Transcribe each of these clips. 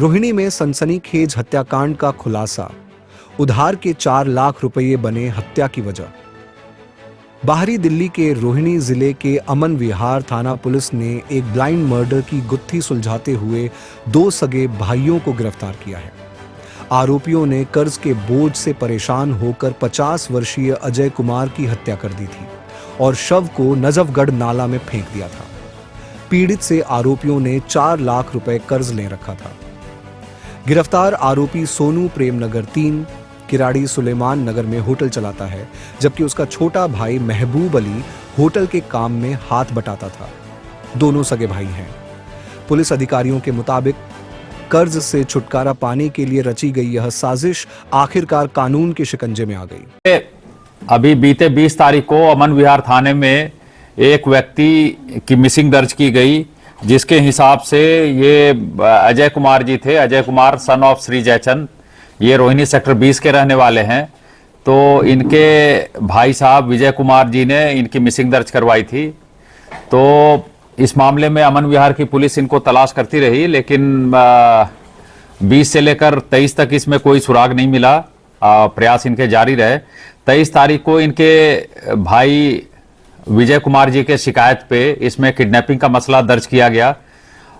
रोहिणी में सनसनीखेज हत्याकांड का खुलासा, उधार के 4 लाख रुपये बने हत्या की वजह। बाहरी दिल्ली के रोहिणी जिले के अमन विहार थाना पुलिस ने एक ब्लाइंड मर्डर की गुत्थी सुलझाते हुए 2 सगे भाइयों को गिरफ्तार किया है। आरोपियों ने कर्ज के बोझ से परेशान होकर 50 वर्षीय अजय कुमार की हत्या कर दी थी और शव को नजफगढ़ नाला में फेंक दिया था। पीड़ित से आरोपियों ने 4 लाख रुपए कर्ज ले रखा था। गिरफ्तार आरोपी सोनू प्रेमनगर 3 किराड़ी सुलेमान नगर में होटल चलाता है, जबकि उसका छोटा भाई महबूब अली होटल के काम में हाथ बटाता था। दोनों सगे भाई हैं। पुलिस अधिकारियों के मुताबिक कर्ज से छुटकारा पाने के लिए रची गई यह साजिश आखिरकार कानून के शिकंजे में आ गई। अभी बीते 20 तारीख को अमन विहार थाने में एक व्यक्ति की मिसिंग दर्ज की गई, जिसके हिसाब से ये अजय कुमार जी थे। अजय कुमार सन ऑफ श्री जयचंद, ये रोहिणी सेक्टर 20 के रहने वाले हैं। तो इनके भाई साहब विजय कुमार जी ने इनकी मिसिंग दर्ज करवाई थी। तो इस मामले में अमन विहार की पुलिस इनको तलाश करती रही, लेकिन 20 से लेकर 23 तक इसमें कोई सुराग नहीं मिला। प्रयास इनके जारी रहे। 23 तारीख को इनके भाई विजय कुमार जी के शिकायत पे इसमें किडनैपिंग का मसला दर्ज किया गया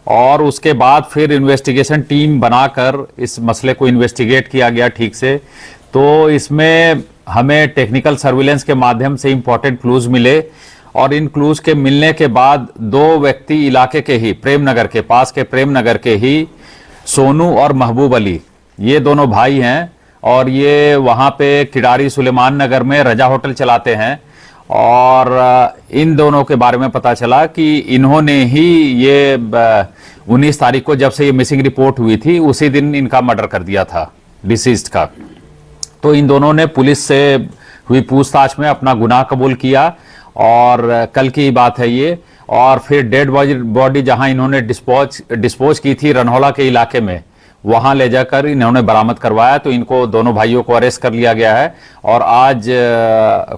और उसके बाद फिर इन्वेस्टिगेशन टीम बनाकर इस मसले को इन्वेस्टिगेट किया गया ठीक से। तो इसमें हमें टेक्निकल सर्विलेंस के माध्यम से इंपॉर्टेंट क्लूज मिले और इन क्लूज के मिलने के बाद 2 व्यक्ति इलाके के ही प्रेमनगर के पास के प्रेमनगर के ही सोनू और महबूब अली, ये दोनों भाई हैं और ये वहां पे किराड़ी सुलेमान नगर में रजा होटल चलाते हैं। और इन दोनों के बारे में पता चला कि इन्होंने ही ये 19 तारीख को जब से ये मिसिंग रिपोर्ट हुई थी उसी दिन इनका मर्डर कर दिया था डिसीज्ड का। तो इन दोनों ने पुलिस से हुई पूछताछ में अपना गुनाह कबूल किया और कल की बात है ये। और फिर डेड बॉडी जहां इन्होंने डिस्पोज की थी रनहौला के इलाके में, वहां ले जाकर इन्होंने बरामद करवाया। तो इनको दोनों भाइयों को अरेस्ट कर लिया गया है और आज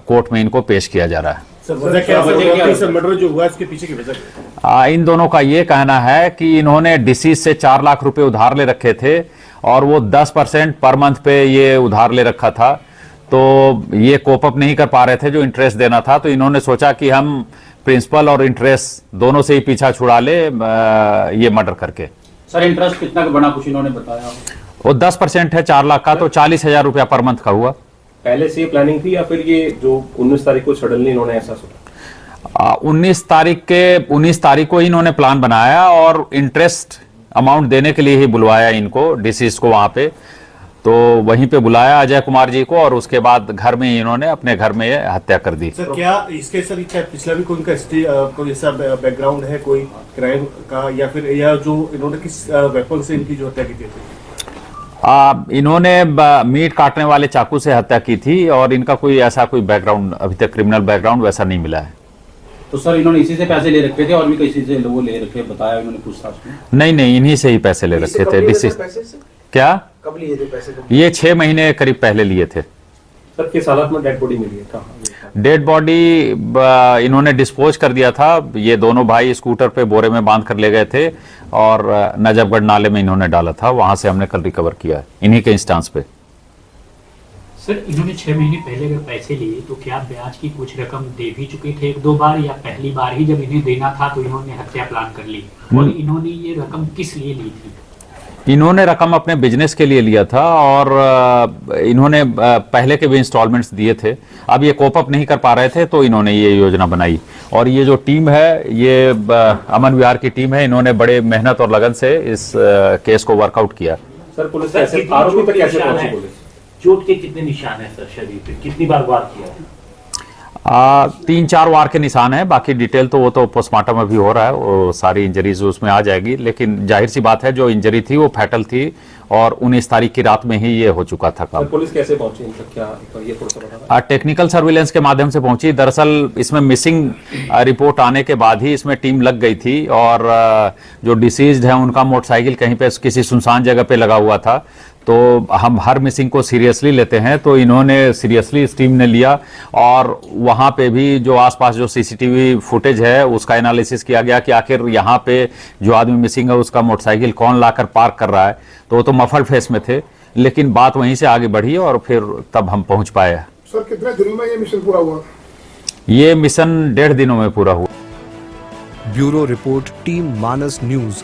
कोर्ट में इनको पेश किया जा रहा है। सर, मर्डर जो हुआ इसके पीछे की वजह? इन दोनों का ये कहना है कि इन्होंने डिसीज से 4 लाख रुपए उधार ले रखे थे और वो 10% पर मंथ पे ये उधार ले रखा था। तो ये कोप अप नहीं कर पा रहे थे जो इंटरेस्ट देना था। तो इन्होंने सोचा कि हम प्रिंसिपल और इंटरेस्ट दोनों से ही पीछा छुड़ा ले ये मर्डर करके। सर, इंटरेस्ट कितना का बना कुछ इन्होंने बताया? वो 10% है 4 लाख का, तो 40,000 रुपया पर मंथ का हुआ। पहले से ये प्लानिंग थी या फिर ये जो 19 तारीख को सडनली इन्होंने ऐसा सोचा? 19 तारीख को इन्होंने प्लान बनाया और इंटरेस्ट अमाउंट देने के लिए ही बुलवाया इनको, डिसीज को वहां पे। तो वहीं पे बुलाया अजय कुमार जी को और उसके बाद घर में इन्होंने अपने घर में हत्या कर दी। सर, क्या इसके सर पिछला भी कोई कोई ऐसा बैकग्राउंड है कोई क्राइम का, या फिर या जो इन्होंने किस वेपन से इनकी जो हत्या की थी? इन्होंने मीट काटने वाले चाकू से हत्या की थी और इनका कोई ऐसा कोई बैकग्राउंड, अभी तक क्रिमिनल बैकग्राउंड वैसा नहीं मिला है। तो सर, इन्होंने इसी से पैसे ले रखे थे और भी किसी से वो ले रखे, बताया इन्होंने पूछताछ में? नहीं, इन्हीं से ही पैसे ले रखे थे। डिसीज क्या कब लिए थे पैसे? ये 6 महीने करीब पहले लिए थे। सर, किस हालत में डेड बॉडी मिली है? कहाँ डेड बॉडी इन्होंने डिस्पोज कर दिया था। ये दोनों भाई स्कूटर पे बोरे में बांध कर ले गए थे और नजफगढ़ नाले में इन्होंने डाला था। वहां से हमने कल रिकवर किया है इन्हीं के इंस्टांस पे। सर, इन्होंने 6 महीने पहले अगर पैसे लिए तो क्या ब्याज की कुछ रकम दे भी चुके थे 1-2 बार, या पहली बार ही जब इन्हें देना था तो इन्होंने हत्या प्लान कर ली? और इन्होंने ये रकम किस लिए ली थी? इन्होंने रकम अपने बिजनेस के लिए लिया था और इन्होंने पहले के भी इंस्टॉलमेंट्स दिए थे। अब ये कोप अप नहीं कर पा रहे थे तो इन्होंने ये योजना बनाई। और ये जो टीम है, ये अमन विहार की टीम है, इन्होंने बड़े मेहनत और लगन से इस केस को वर्कआउट किया। सर, पुलिस आरोपी पर कैसे पहुंची पुलिस? चोट के कितने निशान हैं सर शरीर पे? कितनी बार वार किया? 3-4 वार के निशान है। बाकी डिटेल तो वो तो पोस्टमार्टम अभी हो रहा है, वो सारी इंजरीज उसमें आ जाएगी। लेकिन जाहिर सी बात है जो इंजरी थी वो फैटल थी और 19 तारीख की रात में ही ये हो चुका था काम। पुलिस कैसे पहुंची इन तक, क्या ये थोड़ा सा बता? टेक्निकल सर्विलेंस के माध्यम से पहुंची। दरअसल इसमें मिसिंग रिपोर्ट आने के बाद ही इसमें टीम लग गई थी और जो डिसीज्ड है उनका मोटरसाइकिल कहीं पे किसी सुनसान जगह पे लगा हुआ था। तो हम हर मिसिंग को सीरियसली लेते हैं, तो इन्होंने सीरियसली इस टीम ने लिया और वहां पे भी जो आसपास जो सीसीटीवी फुटेज है उसका एनालिसिस किया गया कि आखिर यहाँ पे जो आदमी मिसिंग है उसका मोटरसाइकिल कौन लाकर पार्क कर रहा है। तो वो तो मफल्ड फेस में थे, लेकिन बात वहीं से आगे बढ़ी और फिर तब हम पहुंच पाए। सर कितने दिनों में ये मिशन पूरा हुआ? ये मिशन 1.5 दिनों में पूरा हुआ। ब्यूरो रिपोर्ट, टीम मानस न्यूज।